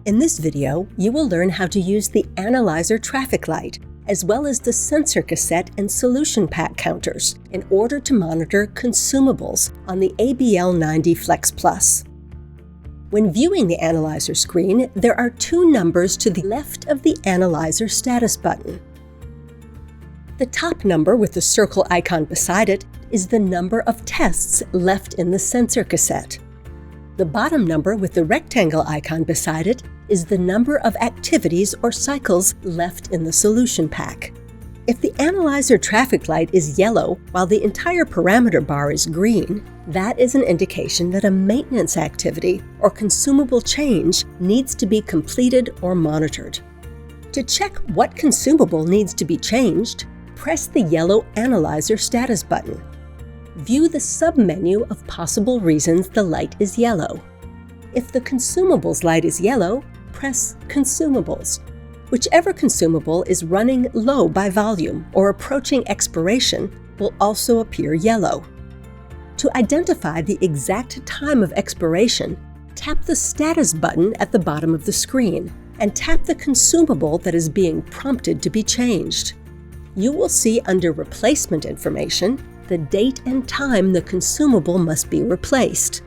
In this video, you will learn how to use the analyzer traffic light, as well as the sensor cassette and solution pack counters in order to monitor consumables on the ABL90 FLEX PLUS. When viewing the analyzer screen, there are two numbers to the left of the analyzer status button. The top number with the circle icon beside it is the number of tests left in the sensor cassette. The bottom number with the rectangle icon beside it is the number of activities or cycles left in the solution pack. If the analyzer traffic light is yellow while the entire parameter bar is green, that is an indication that a maintenance activity or consumable change needs to be completed or monitored. To check what consumable needs to be changed, press the yellow Analyzer Status button. View the submenu of possible reasons the light is yellow. If the consumables light is yellow, press Consumables. Whichever consumable is running low by volume or approaching expiration will also appear yellow. To identify the exact time of expiration, tap the Status button at the bottom of the screen and tap the consumable that is being prompted to be changed. You will see under Replacement Information the date and time the consumable must be replaced.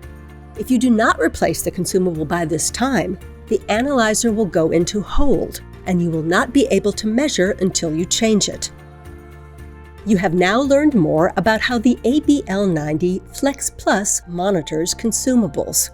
If you do not replace the consumable by this time, the analyzer will go into hold, and you will not be able to measure until you change it. You have now learned more about how the ABL90 FLEX PLUS monitors consumables.